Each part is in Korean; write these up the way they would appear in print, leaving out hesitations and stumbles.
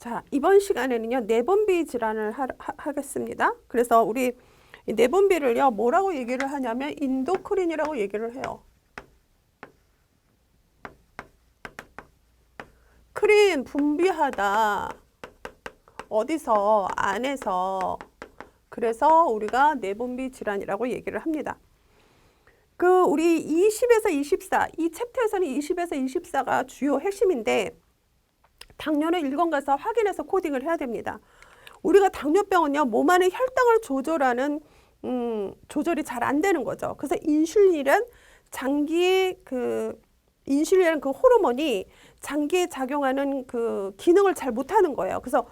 자, 이번 시간에는요, 내분비 질환을 하겠습니다. 그래서 우리 내분비를요, 뭐라고 얘기를 하냐면 인도크린이라고 얘기를 해요. 크린 분비하다. 어디서? 안에서. 그래서 우리가 내분비 질환이라고 얘기를 합니다. 우리 20에서 24, 이 챕터에서는 20에서 24가 주요 핵심인데 당뇨는 1권 가서 확인해서 코딩을 해야 됩니다. 우리가 당뇨병은요, 몸 안의 혈당을 조절하는 조절이 잘 안 되는 거죠. 그래서 인슐린이란 장기에 인슐린이라는 그 호르몬이 장기에 작용하는 그 기능을 잘 못하는 거예요. 그래서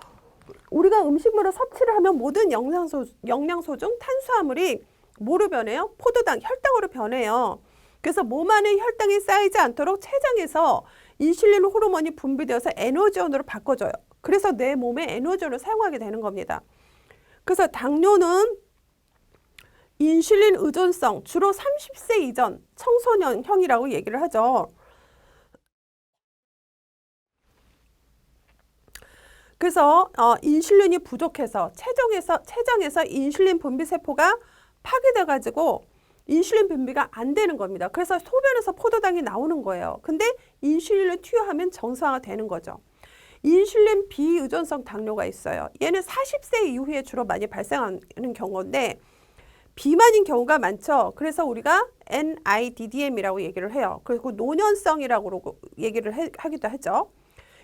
우리가 음식물을 섭취를 하면 모든 영양소 중 탄수화물이 뭐로 변해요? 포도당, 혈당으로 변해요. 그래서 몸 안에 혈당이 쌓이지 않도록 췌장에서 인슐린 호르몬이 분비되어서 에너지원으로 바꿔줘요. 그래서 내 몸에 에너지원을 사용하게 되는 겁니다. 그래서 당뇨는 인슐린 의존성, 주로 30세 이전 청소년형이라고 얘기를 하죠. 그래서 인슐린이 부족해서 췌장에서 인슐린 분비 세포가 파괴돼 가지고 인슐린 분비가 안 되는 겁니다. 그래서 소변에서 포도당이 나오는 거예요. 근데 인슐린을 투여하면 정상화가 되는 거죠. 인슐린 비의존성 당뇨가 있어요. 얘는 40세 이후에 주로 많이 발생하는 경우인데 비만인 경우가 많죠. 그래서 우리가 NIDDM이라고 얘기를 해요. 그리고 노년성이라고 얘기를 하기도 하죠.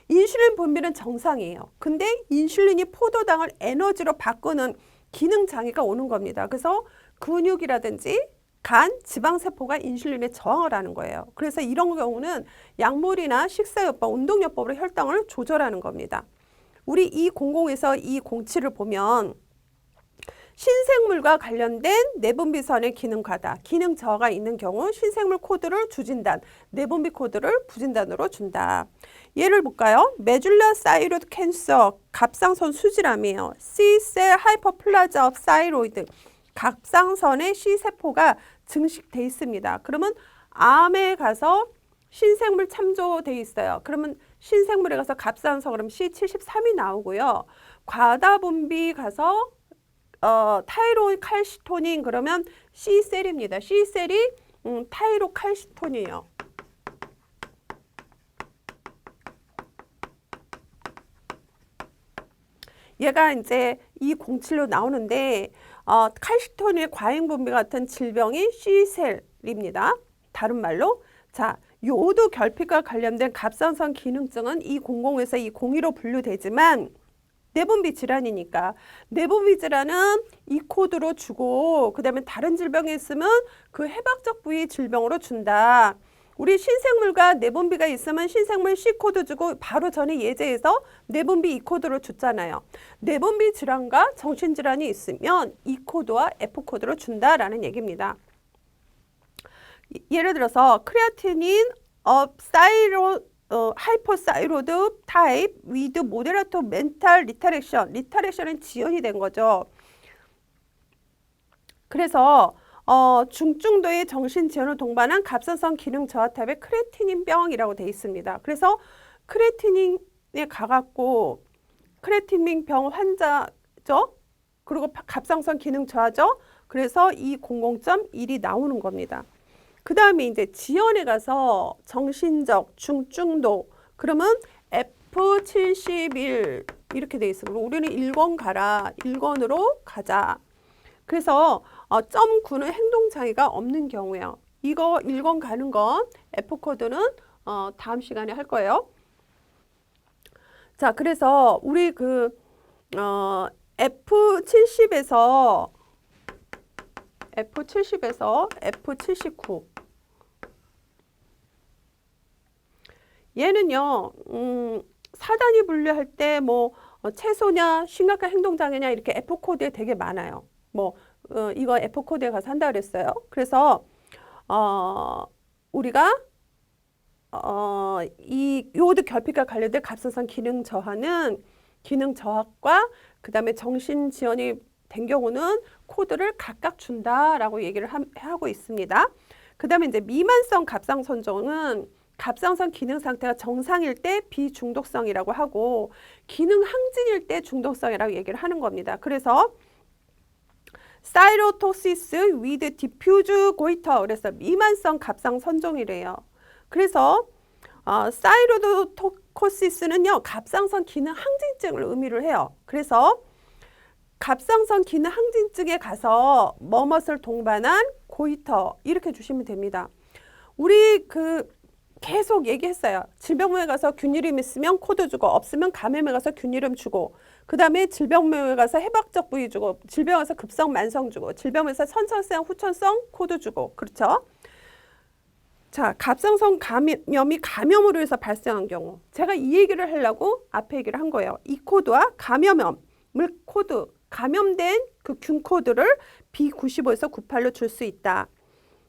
인슐린 분비는 정상이에요. 근데 인슐린이 포도당을 에너지로 바꾸는 기능 장애가 오는 겁니다. 그래서 근육이라든지 간, 지방세포가 인슐린에 저항을 하는 거예요. 그래서 이런 경우는 약물이나 식사요법, 운동요법으로 혈당을 조절하는 겁니다. 우리 E00에서 E07을 보면 신생물과 관련된 내분비선의 기능 과다, 기능 저하가 있는 경우 신생물 코드를 주진단, 내분비 코드를 부진단으로 준다. 예를 볼까요? 메줄라 사이로이드 캔서, 갑상선 수질암이에요. C셀 하이퍼플라자 업 사이로이드, 갑상선의 C세포가 증식돼 있습니다. 그러면 암에 가서 신생물 참조돼 있어요. 그러면 신생물에 가서 갑상선 그러면 C73이 나오고요. 과다분비 가서 타이로칼시토닌 그러면 C셀입니다. C셀이 타이로칼시토닌이에요. 얘가 이제 E07로 나오는데 칼시토닌의 과잉 분비 같은 질병이 C셀입니다. 다른 말로 자, 요오드 결핍과 관련된 갑상선 기능증은 E00에서 E02로 분류되지만 내분비 질환이니까 내분비 질환은 이 코드로 주고 그 다음에 다른 질병이 있으면 그 해박적 부위 질병으로 준다. 우리 신생물과 내분비가 있으면 신생물 C코드 주고 바로 전에 예제에서 내분비 E코드로 줬잖아요. 내분비 질환과 정신질환이 있으면 E코드와 F코드로 준다라는 얘기입니다. 예를 들어서 크레아티닌 하이퍼사이로드 타입 위드 모데라토 멘탈 리타렉션은 지연이 된 거죠. 그래서 중증도의 정신 지연을 동반한 갑상선 기능 저하 타입의 크레티닌병이라고 되어 있습니다. 그래서 크레티닌에 가깝고 크레티닌병 환자죠. 그리고 갑상선 기능 저하죠. 그래서 이 00.1이 나오는 겁니다. 그 다음에 이제 지연에 가서 정신적 중증도 그러면 F71 이렇게 돼 있어요. 우리는 1권 가라. 1권으로 가자. 그래서 점 9는 행동장애가 없는 경우예요. 이거 1권 가는 건 F코드는 다음 시간에 할 거예요. 자, 그래서 우리 F70에서 F79 얘는요, 사단위 분류할 때 뭐 채소냐 심각한 행동장애냐 이렇게 F코드에 되게 많아요. 이거 F코드에 가서 한다 그랬어요. 그래서 우리가 이 요오드 결핍과 관련된 갑상선 기능 저하는 기능 저하과 그 다음에 정신 지연이 된 경우는 코드를 각각 준다라고 얘기를 하고 있습니다. 그 다음에 이제 미만성 갑상선종은 갑상선 기능 상태가 정상일 때 비중독성이라고 하고 기능 항진일 때 중독성이라고 얘기를 하는 겁니다. 그래서 사이로토시스 위드 디퓨즈 고이터 그래서 미만성 갑상선종이래요. 그래서 사이로토코시스는요 갑상선 기능 항진증을 의미를 해요. 그래서 갑상선 기능 항진증에 가서 뭐뭇을 동반한 고이터 이렇게 주시면 됩니다. 우리 계속 얘기했어요. 질병모에 가서 균일음 있으면 코드 주고 없으면 감염에 가서 균일음 주고 그 다음에 질병모에 가서 해박적 부위 주고 질병에 가서 급성 만성 주고 질병에서 선천성 후천성 코드 주고 그렇죠? 자, 갑상선 감염이 감염으로 해서 발생한 경우 제가 이 얘기를 하려고 앞에 얘기를 한 거예요. 이 코드와 감염을 코드 감염된 그 균 코드를 B95에서 98로 줄 수 있다.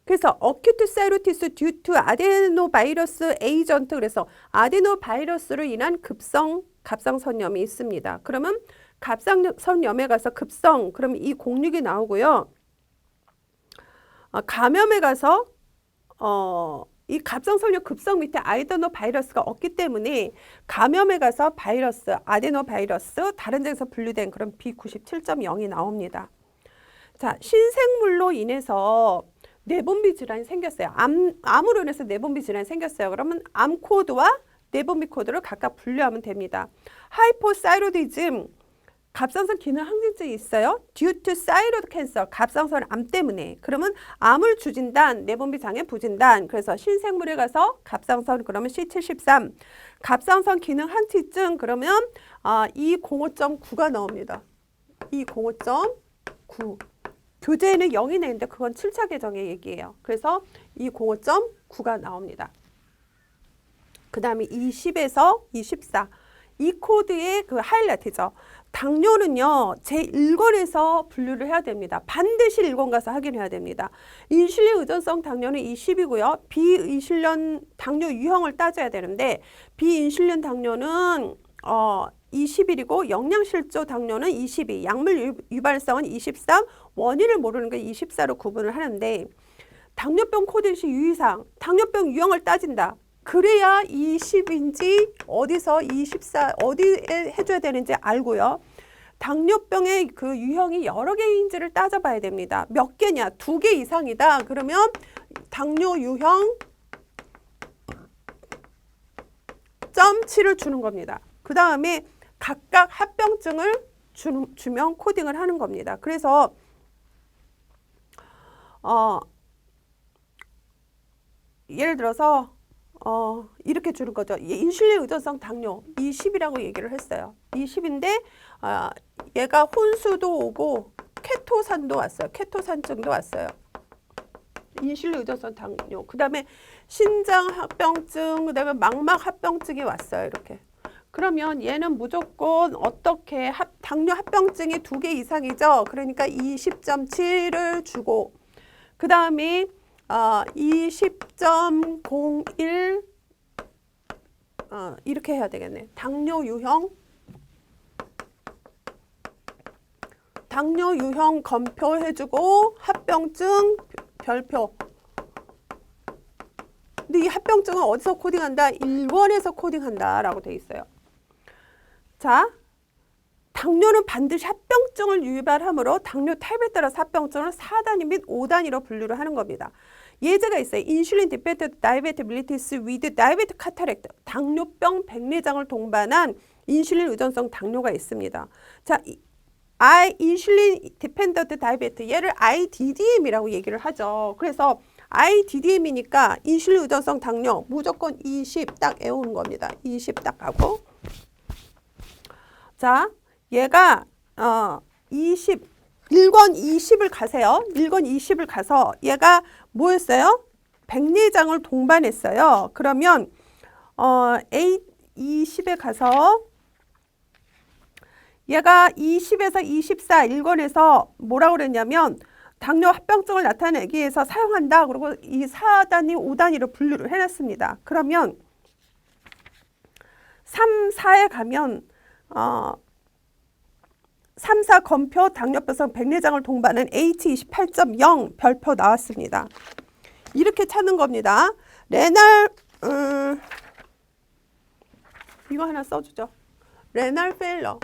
그래서 어큐트 사이로티스 due to 아데노바이러스 에이전트 그래서 아데노바이러스로 인한 급성 갑상선염이 있습니다. 그러면 갑상선염에 가서 급성 그럼 이 06이 나오고요. 감염에 가서 이 갑상선염 급성 밑에 아데노바이러스가 없기 때문에 감염에 가서 바이러스 아데노바이러스 다른 데서 분류된 그런 B97.0이 나옵니다. 자, 신생물로 인해서 내분비 질환이 생겼어요. 암으로 인해서 내분비 질환이 생겼어요. 그러면 암 코드와 내분비 코드를 각각 분류하면 됩니다. 하이포사이로디즘, 갑상선 기능 항진증이 있어요. due to thyroid cancer, 갑상선 암 때문에. 그러면 암을 주진단, 내분비 장애 부진단. 그래서 신생물에 가서 갑상선 그러면 C73. 갑상선 기능 항진증 그러면 205.9가 나옵니다. 205.9. 교재에는 0이 내는데 그건 7차 개정의 얘기예요. 그래서 205.9가 나옵니다. 그 다음에 20에서 24. 이 코드의 그 하이라이트죠. 당뇨는요. 제1권에서 분류를 해야 됩니다. 반드시 1권 가서 확인해야 됩니다. 인슐린 의존성 당뇨는 20이고요. 비인슐린 당뇨 유형을 따져야 되는데 비인슐린 당뇨는 21이고 영양실조 당뇨는 22, 약물 유발성은 23, 원인을 모르는 게 24로 구분을 하는데 당뇨병 코드시 유의사항, 당뇨병 유형을 따진다. 그래야 20인지 어디서 24, 어디에 해줘야 되는지 알고요. 당뇨병의 그 유형이 여러 개인지를 따져봐야 됩니다. 몇 개냐? 2개 이상이다. 그러면 당뇨 유형 .7을 주는 겁니다. 그 다음에 각각 합병증을 주면 코딩을 하는 겁니다. 그래서 예를 들어서 이렇게 주는 거죠. 인슐린 의존성 당뇨 20이라고 얘기를 했어요. 20인데 얘가 혼수도 오고 케토산도 왔어요. 케토산증도 왔어요. 인슐린 의존성 당뇨. 그 다음에 신장 합병증, 그 다음에 망막 합병증이 왔어요. 이렇게. 그러면 얘는 무조건 어떻게 당뇨 합병증이 2개 이상이죠. 그러니까 20.7을 주고 그 다음에 20.01 이렇게 해야 되겠네. 당뇨 유형 검표 해주고 합병증 별표. 근데 이 합병증은 어디서 코딩한다? 1권에서 코딩한다 라고 돼 있어요. 자, 당뇨는 반드시 합병증을 유발하므로 당뇨 타입에 따라서 합병증을 4단위 및 5단위로 분류를 하는 겁니다. 예제가 있어요. 인슐린 디펜던트 다이베트 밀리티스 위드 다이베트 카타렉트. 당뇨병 백내장을 동반한 인슐린 의존성 당뇨가 있습니다. 자, 인슐린 디펜던트 다이베트 얘를 IDDM이라고 얘기를 하죠. 그래서 IDDM이니까 인슐린 의존성 당뇨 무조건 20 딱 외우는 겁니다. 20 딱 하고 자, 얘가 1권 20을 가세요. 1권 20을 가서 얘가 뭐였어요? 백내장을 동반했어요. 그러면 A20에 가서 얘가 20에서 24 1권에서 뭐라고 그랬냐면 당뇨 합병증을 나타내기 위해서 사용한다. 그리고 이 4단위, 5단위로 분류를 해놨습니다. 그러면 3, 4에 가면 3, 4 검표 당뇨병성 백내장을 동반한 H28.0 별표 나왔습니다. 이렇게 찾는 겁니다. 레날 이거 하나 써주죠. 레날 페일러.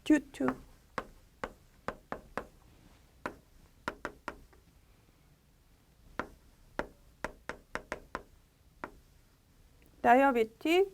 due to diabetes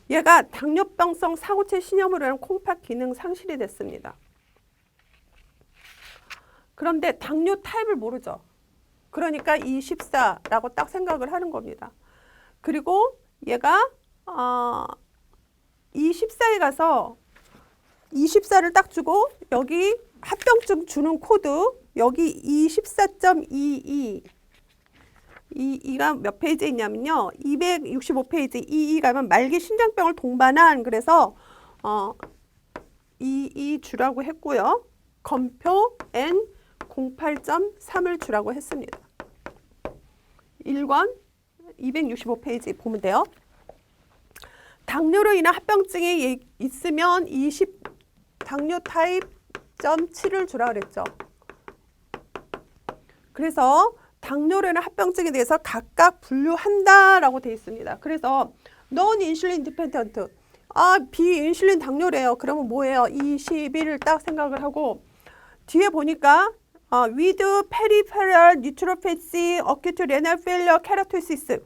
얘가 당뇨병성 사고체 신염으로 인한 콩팥 기능 상실이 됐습니다. 그런데 당뇨 타입을 모르죠. 그러니까 24라고 딱 생각을 하는 겁니다. 그리고 얘가 24에 가서 24를 딱 주고 여기 합병증 주는 코드 여기 24.22 이가 몇 페이지에 있냐면요. 265페이지 22 가면 말기 신장병을 동반한 그래서 22 주라고 했고요. 검표 N 08.3을 주라고 했습니다. 1권 265페이지 보면 돼요. 당뇨로 인한 합병증이 있으면 당뇨 타입 .7을 주라 그랬죠. 그래서 당뇨로 인한 합병증에 대해서 각각 분류한다라고 되어 있습니다. 그래서 non-insulin dependent 비인슐린 당뇨래요. 그러면 뭐예요? 21을 딱 생각을 하고 뒤에 보니까 with peripheral nephropathy, acute renal failure, keratosis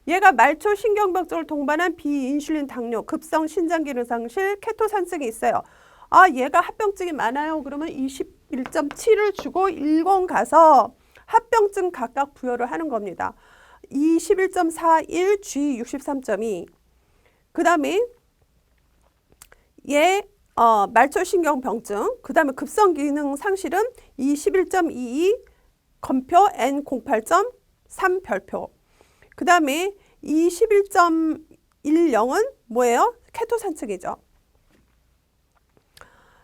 얘가 말초 신경병증을 동반한 비인슐린 당뇨, 급성 신장 기능 상실, 케토산증이 있어요. 얘가 합병증이 많아요. 그러면 21.7을 주고 1권 가서 합병증 각각 부여를 하는 겁니다. 21.41, G 63.2. 그 다음에 얘 말초신경병증, 그 다음에 급성기능 상실은 21.22, 검표 N 08.3 별표. 그 다음에 21.10은 뭐예요? 케토산증이죠.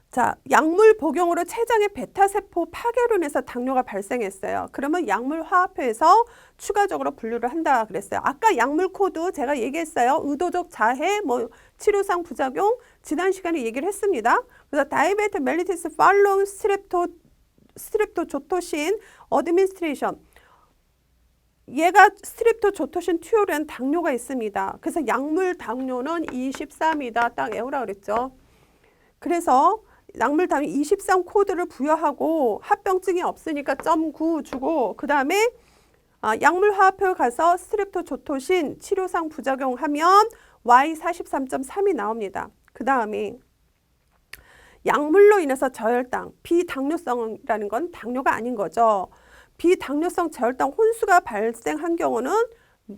자, 약물 복용으로 췌장의 베타세포 파괴로 인해서 당뇨가 발생했어요. 그러면 약물 화합회에서 추가적으로 분류를 한다 그랬어요. 아까 약물 코드 제가 얘기했어요. 의도적 자해, 치료상 부작용 지난 시간에 얘기를 했습니다. 그래서 다이베트 멜리티스 팔로우 스트랩토조토신 어드민스트레이션 얘가 스트랩토조토신 튜올은 당뇨가 있습니다. 그래서 약물 당뇨는 23이다 딱 외우라 그랬죠. 그래서 약물 당뇨 23 코드를 부여하고 합병증이 없으니까 .9 주고 그 다음에 약물 화합표 가서 스트랩토조토신 치료상 부작용하면 Y 43.3이 나옵니다. 그 다음에 약물로 인해서 저혈당, 비당뇨성이라는 건 당뇨가 아닌 거죠. 비당뇨성 저혈당 혼수가 발생한 경우는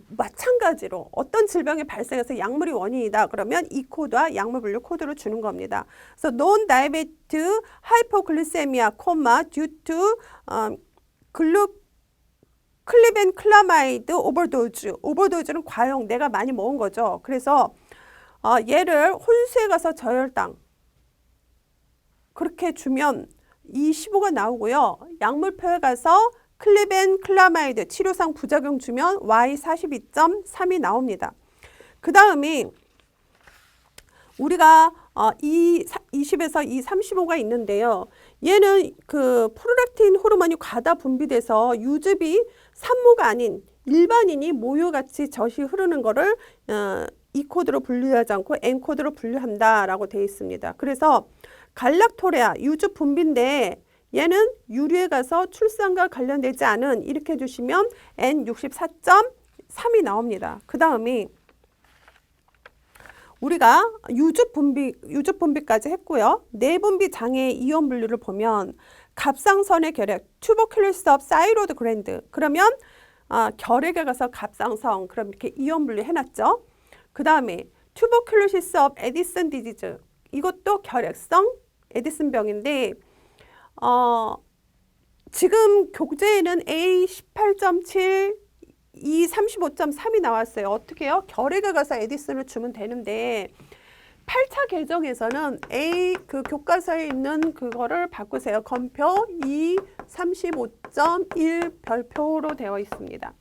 마찬가지로 어떤 질병이 발생해서 약물이 원인이다. 그러면 이 코드와 약물 분류 코드를 주는 겁니다. 그래서 non-diabetes hypoglycemia, due to 클리벤클라마이드 오버도즈. 오버도즈는 과용, 내가 많이 먹은 거죠. 그래서 얘를 혼수에 가서 저혈당 그렇게 주면 25가 나오고요. 약물표에 가서 클리벤클라마이드 치료상 부작용 주면 Y 42.3이 나옵니다. 그 다음에 우리가 20에서 이 35가 있는데요. 얘는 그 프롤락틴 호르몬이 과다 분비돼서 유즙이 산모가 아닌 일반인이 모유같이 젖이 흐르는 거를 E 코드로 분류하지 않고 N 코드로 분류한다라고 되어 있습니다. 그래서 갈락토레아 유즙 분비인데 얘는 유류에 가서 출산과 관련되지 않은 이렇게 해주시면 N 64.3이 나옵니다. 그 다음에 우리가 유즙 분비까지 했고요. 내분비 장애 이온 분류를 보면 갑상선의 결핵, tuberculosis of thyroid gland. 그러면 결핵에 가서 갑상선, 그럼 이렇게 이온 분류 해놨죠. 그 다음에 tuberculosis of Addison disease. 이것도 결핵성 에디슨병인데 지금 교재에는 A 18.7, E 35.3이 나왔어요. 어떻게 해요? 결핵에 가서 에디슨을 주면 되는데 8차 개정에서는 A 그 교과서에 있는 그거를 바꾸세요. 검표 2 35.1 별표로 되어 있습니다.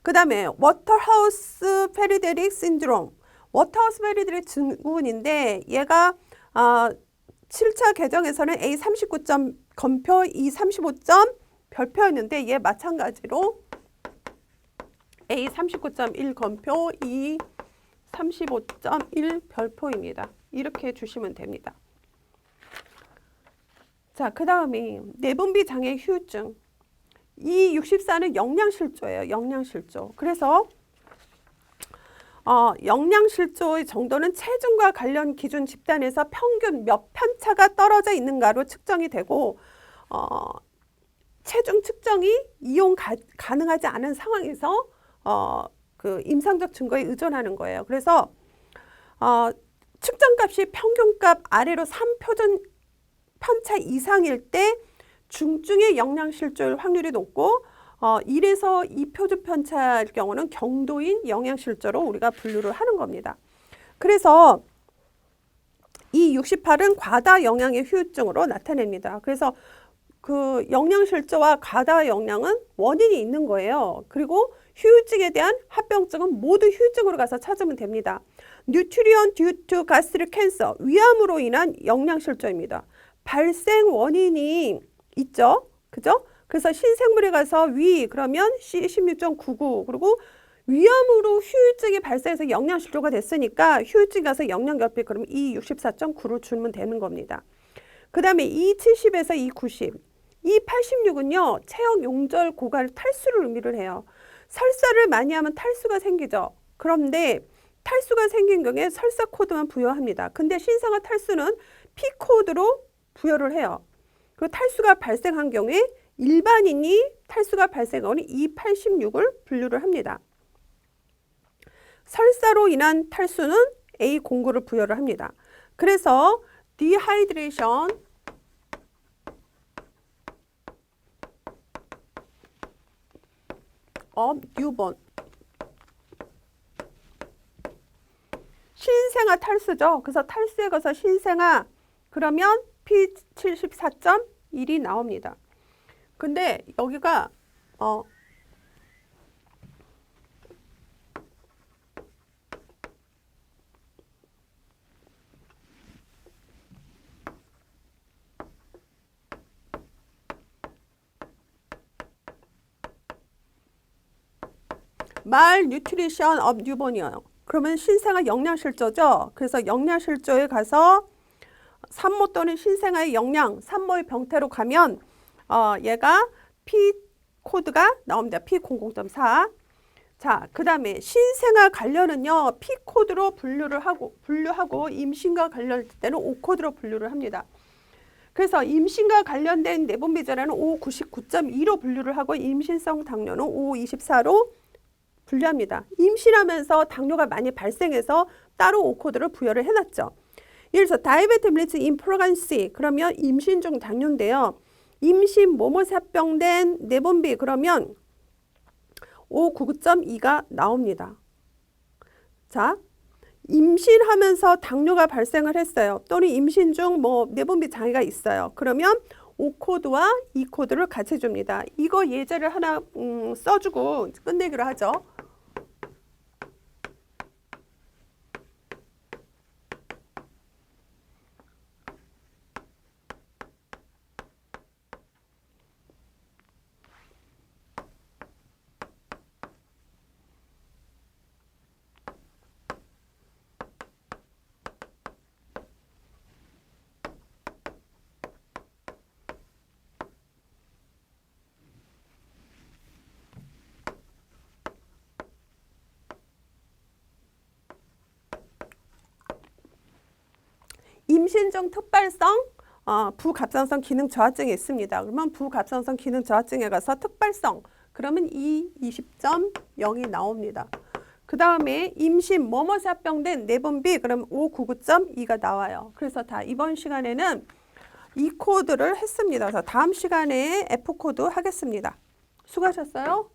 그 다음에 워터하우스 페리데릭 신드롬. 워터하우스 페리데릭 증후군인데 얘가 7차 개정에서는 A 39. 검표 2 35. 별표였는데 얘 마찬가지로 A 39.1 검표 2 35.1 별표입니다. 이렇게 주시면 됩니다. 자, 그 다음에 내분비 장애 후유증. 이 64는 영양실조예요. 영양실조. 그래서 영양실조의 정도는 체중과 관련 기준 집단에서 평균 몇 편차가 떨어져 있는가로 측정이 되고 체중 측정이 이용 가능하지 않은 상황에서 그 임상적 증거에 의존하는 거예요. 그래서 측정값이 평균값 아래로 3표준 편차 이상일 때 중증의 영양실조일 확률이 높고 1에서 2표준 편차일 경우는 경도인 영양실조로 우리가 분류를 하는 겁니다. 그래서 이 68은 과다 영양의 후유증으로 나타냅니다. 그래서 그 영양실조와 과다 영양은 원인이 있는 거예요. 그리고 후유증에 대한 합병증은 모두 후유증으로 가서 찾으면 됩니다. Nutrition due to gastric cancer, 위암으로 인한 영양실조입니다. 발생 원인이 있죠. 그죠? 그래서 신생물에 가서 위 그러면 C16.99 그리고 위암으로 후유증이 발생해서 영양실조가 됐으니까 후유증이 가서 영양결핍 그러면 이 64.9로 주면 되는 겁니다. 그 다음에 이 70에서 이 90. 이 86은요. 체형 용절 고갈 탈수를 의미를 해요. 설사를 많이 하면 탈수가 생기죠. 그런데 탈수가 생긴 경우에 설사 코드만 부여합니다. 근데 신생아 탈수는 P 코드로 부여를 해요. 그 탈수가 발생한 경우에 일반인이 탈수가 발생하는 이 86을 분류를 합니다. 설사로 인한 탈수는 A09를 부여를 합니다. 그래서 dehydration of newborn 신생아 탈수죠. 그래서 탈수에 가서 신생아 그러면 P74.1이 나옵니다. 근데 여기가 말 뉴트리션 업 뉴본이에요. 그러면 신생아 영양실조죠. 그래서 영양실조에 가서 산모 또는 신생아의 영양, 산모의 병태로 가면 얘가 P 코드가 나옵니다. P00.4. 자, 그 다음에 신생아 관련은요. P 코드로 분류하고 임신과 관련될 때는 O 코드로 분류를 합니다. 그래서 임신과 관련된 내분비 질환은 O99.2로 분류를 하고 임신성 당뇨는 O24로 분류합니다. 임신하면서 당뇨가 많이 발생해서 따로 O 코드를 부여를 해놨죠. 예를 들어서 다이어베틱 멜리투스 인 프레그넌시 그러면 임신 중 당뇨인데요. 임신 모모세 합병된 내분비 그러면 O99.2가 나옵니다. 자, 임신하면서 당뇨가 발생을 했어요. 또는 임신 중 뭐 내분비 장애가 있어요. 그러면 O 코드와 E 코드를 같이 줍니다. 이거 예제를 하나 써주고 끝내기로 하죠. 임신 중 특발성 부갑상선 기능 저하증이 있습니다. 그러면 부갑상선 기능 저하증에 가서 특발성 그러면 이 20.0이 나옵니다. 그 다음에 임신 뭐뭐세 합병된 내분비 그럼 O99.2가 나와요. 그래서 다 이번 시간에는 E 코드를 했습니다. 그래서 다음 시간에 F 코드 하겠습니다. 수고하셨어요.